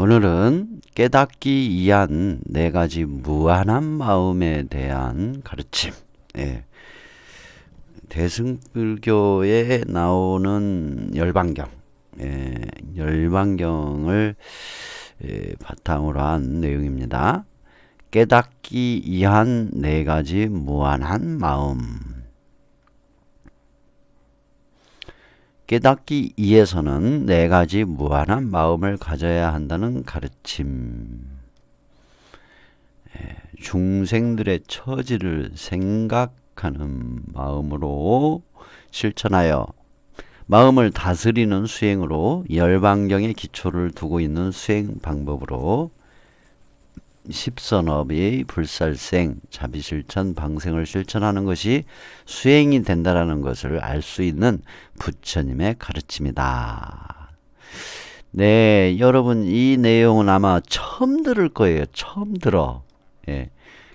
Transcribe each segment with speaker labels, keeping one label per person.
Speaker 1: 오늘은 깨닫기 위한 네 가지 무한한 마음에 대한 가르침. 예. 대승불교에 나오는 열반경, 열반경을 바탕으로 한 내용입니다. 깨닫기 위한 네 가지 무한한 마음. 깨닫기 위해서는 네 가지 무한한 마음을 가져야 한다는 가르침. 중생들의 처지를 생각하는 마음으로 실천하여 마음을 다스리는 수행으로 열반경의 기초를 두고 있는 수행 방법으로 십선업의 불살생, 자비실천, 방생을 실천하는 것이 수행이 된다라는 것을 알 수 있는 부처님의 가르침이다. 네, 여러분 이 내용은 아마 처음 들을 거예요. 처음 들어.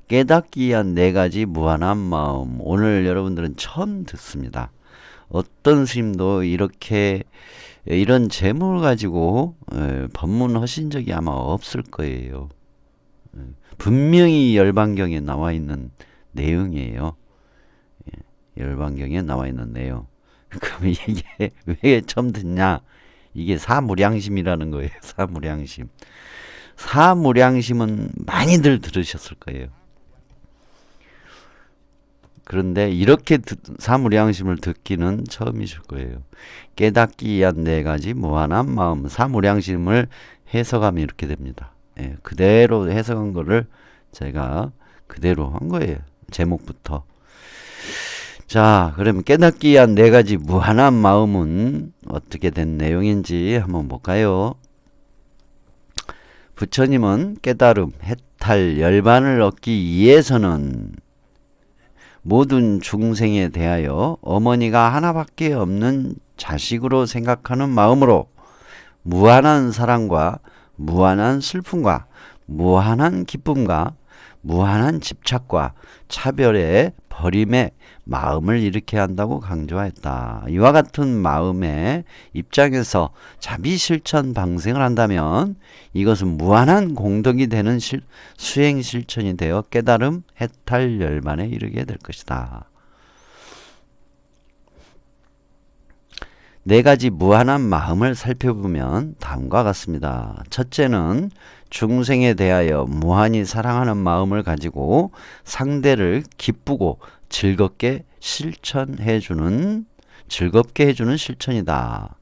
Speaker 1: 깨닫기 위한 네 가지 무한한 마음. 오늘 여러분들은 처음 듣습니다. 어떤 스님도 이렇게 이런 제목을 가지고 법문하신 적이 아마 없을 거예요. 분명히 열반경에 나와 있는 내용이에요. 열반경에 나와 있는 내용. 그럼 이게 왜 처음 듣냐? 이게 사무량심이라는 거예요. 사무량심. 사무량심은 많이들 들으셨을 거예요. 그런데 이렇게 사무량심을 듣기는 처음이실 거예요. 깨닫기 위한 네 가지 무한한 마음. 사무량심을 해석하면 이렇게 됩니다. 그대로 해석한 거를 제가 그대로 한 거예요. 제목부터. 자, 그러면 깨닫기 위한 네 가지 무한한 마음은 어떻게 된 내용인지 한번 볼까요? 부처님은 깨달음, 해탈, 열반을 얻기 위해서는 모든 중생에 대하여 어머니가 하나밖에 없는 자식으로 생각하는 마음으로 무한한 사랑과 무한한 슬픔과 무한한 기쁨과 무한한 집착과 차별의 버림의 마음을 일으켜야 한다고 강조했다. 이와 같은 마음의 입장에서 자비실천 방생을 한다면 이것은 무한한 공덕이 되는 수행 실천이 되어 깨달음, 해탈, 열반에 이르게 될 것이다. 네 가지 무한한 마음을 살펴보면 다음과 같습니다. 첫째는 중생에 대하여 무한히 사랑하는 마음을 가지고 상대를 기쁘고 즐겁게 해주는 실천이다.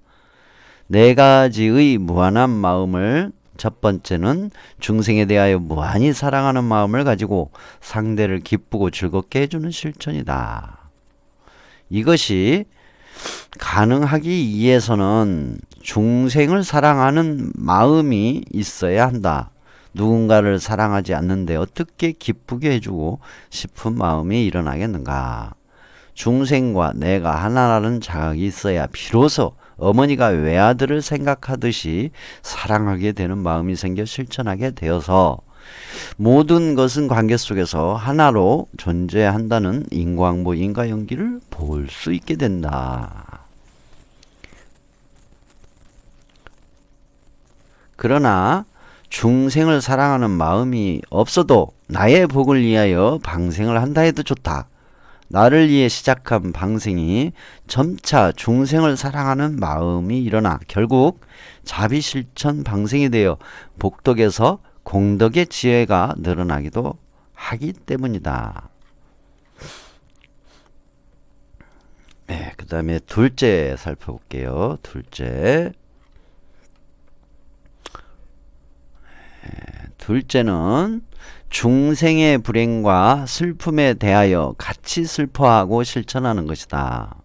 Speaker 1: 네 가지의 무한한 마음을 첫 번째는 중생에 대하여 무한히 사랑하는 마음을 가지고 상대를 기쁘고 즐겁게 해주는 실천이다. 이것이 가능하기 위해서는 중생을 사랑하는 마음이 있어야 한다. 누군가를 사랑하지 않는데 어떻게 기쁘게 해주고 싶은 마음이 일어나겠는가. 중생과 내가 하나라는 자각이 있어야 비로소 어머니가 외아들을 생각하듯이 사랑하게 되는 마음이 생겨 실천하게 되어서 모든 것은 관계 속에서 하나로 존재한다는 인과응보, 인과연기를 볼 수 있게 된다. 그러나 중생을 사랑하는 마음이 없어도 나의 복을 위하여 방생을 한다 해도 좋다. 나를 위해 시작한 방생이 점차 중생을 사랑하는 마음이 일어나 결국 자비실천 방생이 되어 복덕에서 공덕의 지혜가 늘어나기도 하기 때문이다. 그 다음에 둘째 살펴볼게요. 둘째는 중생의 불행과 슬픔에 대하여 같이 슬퍼하고 실천하는 것이다.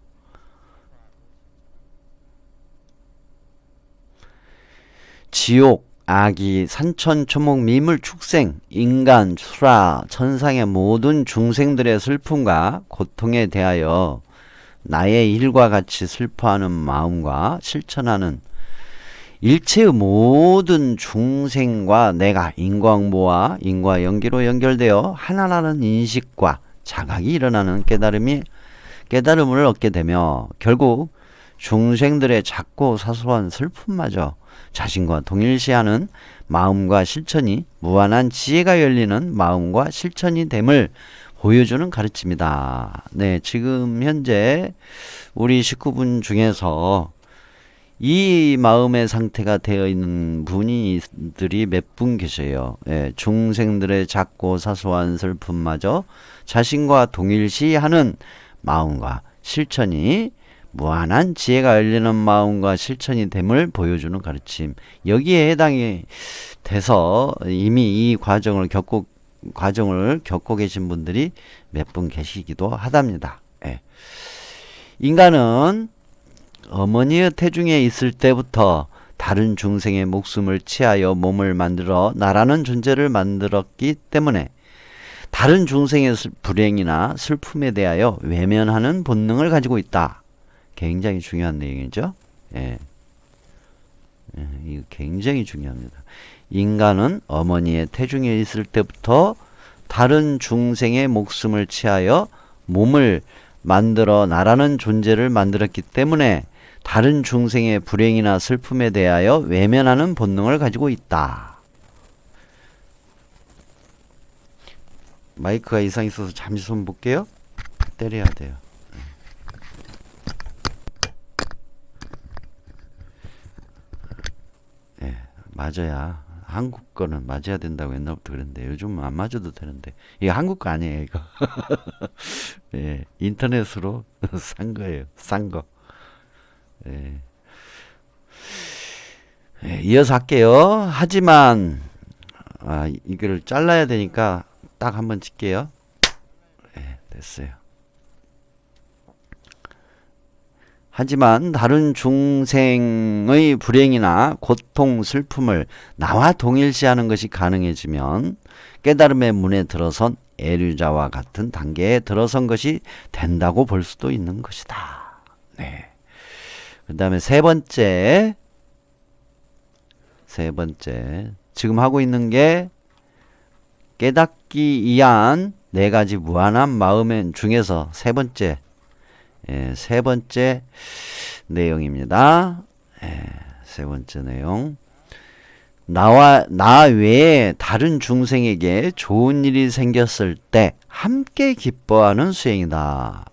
Speaker 1: 지옥, 아기, 산천, 초목, 미물, 축생, 인간, 수라, 천상의 모든 중생들의 슬픔과 고통에 대하여 나의 일과 같이 슬퍼하는 마음과 실천하는 일체의 모든 중생과 내가 인과응보와 인과연기로 연결되어 하나라는 인식과 자각이 일어나는 깨달음을 얻게 되며 결국 중생들의 작고 사소한 슬픔마저 자신과 동일시하는 마음과 실천이 무한한 지혜가 열리는 마음과 실천이 됨을 보여주는 가르침이다. 네, 지금 현재 우리 식구분 중에서 이 마음의 상태가 되어 있는 분들이 몇 분 계세요. 예, 중생들의 작고 사소한 슬픔마저 자신과 동일시하는 마음과 실천이 무한한 지혜가 열리는 마음과 실천이 됨을 보여주는 가르침. 여기에 해당이 돼서 이미 이 과정을 겪고 계신 분들이 몇 분 계시기도 하답니다. 예. 인간은 어머니의 태중에 있을 때부터 다른 중생의 목숨을 취하여 몸을 만들어 나라는 존재를 만들었기 때문에 다른 중생의 불행이나 슬픔에 대하여 외면하는 본능을 가지고 있다. 굉장히 중요한 내용이죠. 예. 이거 굉장히 중요합니다. 인간은 어머니의 태중에 있을 때부터 다른 중생의 목숨을 취하여 몸을 만들어 나라는 존재를 만들었기 때문에 다른 중생의 불행이나 슬픔에 대하여 외면하는 본능을 가지고 있다. 마이크가 이상 있어서 잠시 손 볼게요. 때려야 돼요. 예, 맞아야. 한국 거는 맞아야 된다고 옛날부터 그랬는데 요즘은 안 맞아도 되는데 이거 한국 거 아니에요 이거. 예, 인터넷으로 산 거예요. 싼 거. 예. 예, 이어서 할게요. 하지만 이거를 잘라야 되니까 딱 한번 칠게요. 예, 됐어요. 하지만 다른 중생의 불행이나 고통, 슬픔을 나와 동일시하는 것이 가능해지면 깨달음의 문에 들어선 애류자와 같은 단계에 들어선 것이 된다고 볼 수도 있는 것이다. 네. 그 다음에 세 번째. 지금 하고 있는 게 깨닫기 위한 네 가지 무한한 마음 중에서 세 번째 내용입니다. 세 번째 내용. 나 외에 다른 중생에게 좋은 일이 생겼을 때 함께 기뻐하는 수행이다.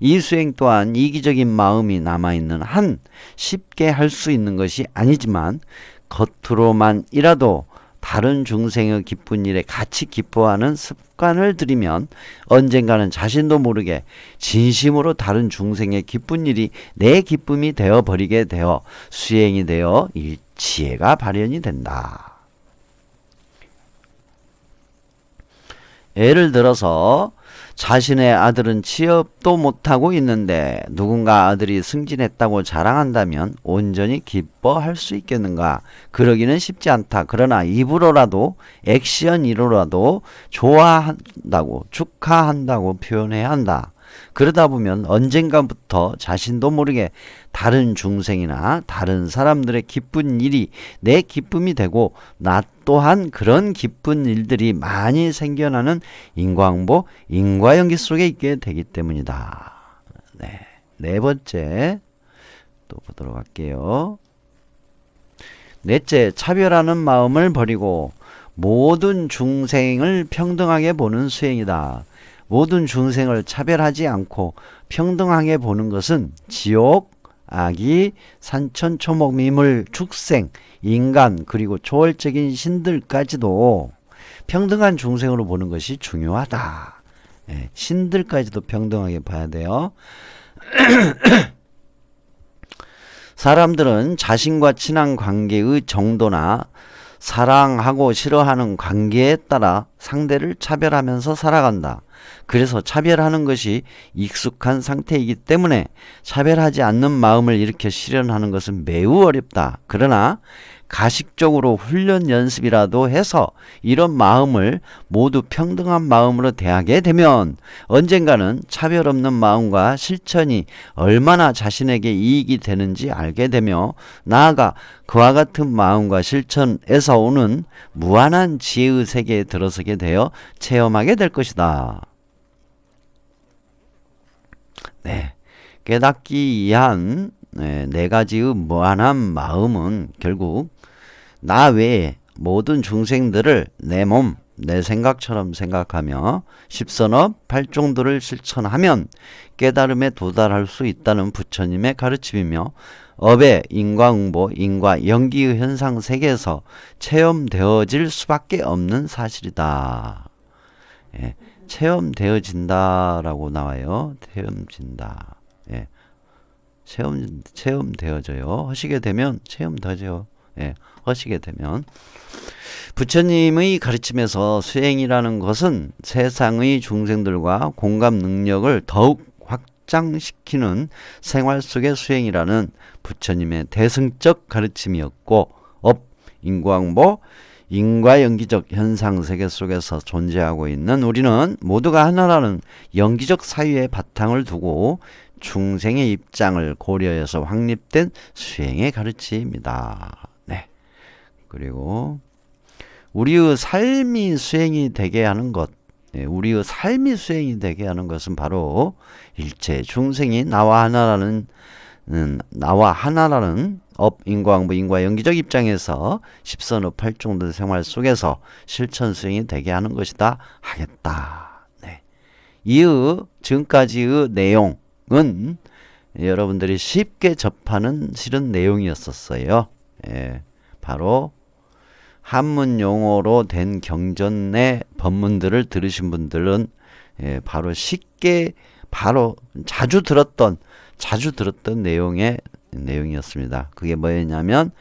Speaker 1: 이 수행 또한 이기적인 마음이 남아있는 한 쉽게 할 수 있는 것이 아니지만 겉으로만이라도 다른 중생의 기쁜 일에 같이 기뻐하는 습관을 들이면 언젠가는 자신도 모르게 진심으로 다른 중생의 기쁜 일이 내 기쁨이 되어버리게 되어 수행이 되어 이 지혜가 발현이 된다. 예를 들어서 자신의 아들은 취업도 못하고 있는데 누군가 아들이 승진했다고 자랑한다면 온전히 기뻐할 수 있겠는가? 그러기는 쉽지 않다. 그러나 입으로라도 액션으로라도 좋아한다고 축하한다고 표현해야 한다. 그러다 보면 언젠가부터 자신도 모르게 다른 중생이나 다른 사람들의 기쁜 일이 내 기쁨이 되고 나 또한 그런 기쁜 일들이 많이 생겨나는 인과응보, 인과연기 속에 있게 되기 때문이다. 네 번째 또 보도록 할게요. 넷째, 차별하는 마음을 버리고 모든 중생을 평등하게 보는 수행이다. 모든 중생을 차별하지 않고 평등하게 보는 것은 지옥, 아기, 산천, 초목, 미물, 축생, 인간 그리고 초월적인 신들까지도 평등한 중생으로 보는 것이 중요하다. 신들까지도 평등하게 봐야 돼요. 사람들은 자신과 친한 관계의 정도나 사랑하고 싫어하는 관계에 따라 상대를 차별하면서 살아간다. 그래서 차별하는 것이 익숙한 상태이기 때문에 차별하지 않는 마음을 일으켜 실현하는 것은 매우 어렵다. 그러나 가식적으로 훈련 연습이라도 해서 이런 마음을 모두 평등한 마음으로 대하게 되면 언젠가는 차별 없는 마음과 실천이 얼마나 자신에게 이익이 되는지 알게 되며 나아가 그와 같은 마음과 실천에서 오는 무한한 지혜의 세계에 들어서게 되어 체험하게 될 것이다. 네, 깨닫기 위한 네 가지의 무한한 마음은 결국 나 외에 모든 중생들을 내 몸, 내 생각처럼 생각하며 십선업 팔종도를 실천하면 깨달음에 도달할 수 있다는 부처님의 가르침이며 업의 인과응보, 인과연기의 현상 세계에서 체험되어질 수밖에 없는 사실이다. 예, 체험되어진다라고 나와요. 체험진다. 예, 체험되어져요. 하시게 되면 체험되어져요. 예, 하시게 되면 부처님의 가르침에서 수행이라는 것은 세상의 중생들과 공감 능력을 더욱 확장시키는 생활 속의 수행이라는 부처님의 대승적 가르침이었고 업, 인과응보, 인과연기적 현상세계 속에서 존재하고 있는 우리는 모두가 하나라는 연기적 사유의 바탕을 두고 중생의 입장을 고려해서 확립된 수행의 가르침입니다. 네. 그리고 우리의 삶이 수행이 되게 하는 것, 우리의 삶이 수행이 되게 하는 것은 바로 일체 중생이 나와 하나라는 업, 인과응보, 인과연기적 입장에서 십선업 팔종도 생활 속에서 실천 수행이 되게 하는 것이다 하겠다. 네. 이의 지금까지의 내용은 여러분들이 쉽게 접하는 실은 내용이었었어요. 예, 바로 한문 용어로 된 경전의 법문들을 들으신 분들은 바로 쉽게 바로 자주 들었던 내용이었습니다. 그게 뭐였냐면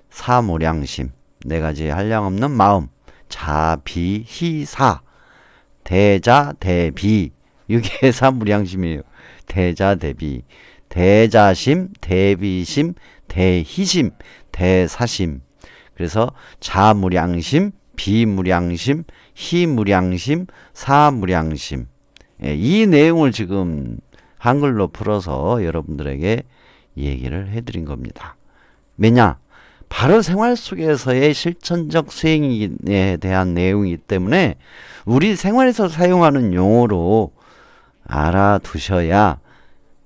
Speaker 1: 사무량심, 네 가지 한량없는 마음, 자비희사, 대자대비, 이게 사무량심이에요. 대자대비, 대자심, 대비심, 대희심, 대사심. 그래서 자무량심, 비무량심, 희무량심, 사무량심. 이 내용을 지금 한글로 풀어서 여러분들에게 얘기를 해드린 겁니다. 왜냐? 바로 생활 속에서의 실천적 수행에 대한 내용이기 때문에 우리 생활에서 사용하는 용어로 알아두셔야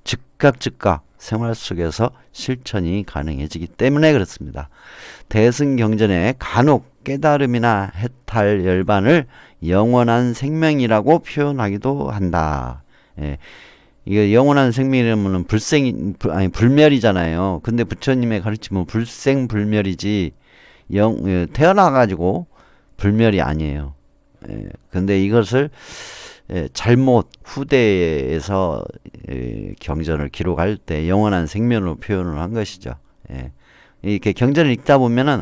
Speaker 1: 즉각 생활 속에서 실천이 가능해지기 때문에 그렇습니다. 대승경전에 간혹 깨달음이나 해탈 열반을 영원한 생명이라고 표현하기도 한다. 예. 이거 영원한 생명이라면 불멸이잖아요. 근데 부처님의 가르침은 불생불멸이지 태어나가지고 불멸이 아니에요. 예. 근데 이것을 잘못 후대에서 경전을 기록할 때 영원한 생명으로 표현을 한 것이죠. 예. 이렇게 경전을 읽다 보면은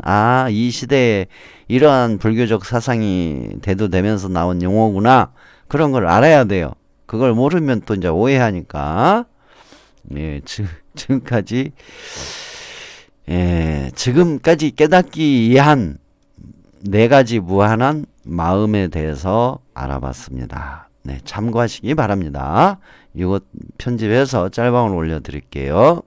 Speaker 1: 이 시대에 이러한 불교적 사상이 대두되면서 나온 용어구나 그런 걸 알아야 돼요. 그걸 모르면 또 이제 오해하니까 지금까지 깨닫기 위한 네 가지 무한한 마음에 대해서 알아봤습니다. 네, 참고하시기 바랍니다. 이것 편집해서 짤방을 올려드릴게요.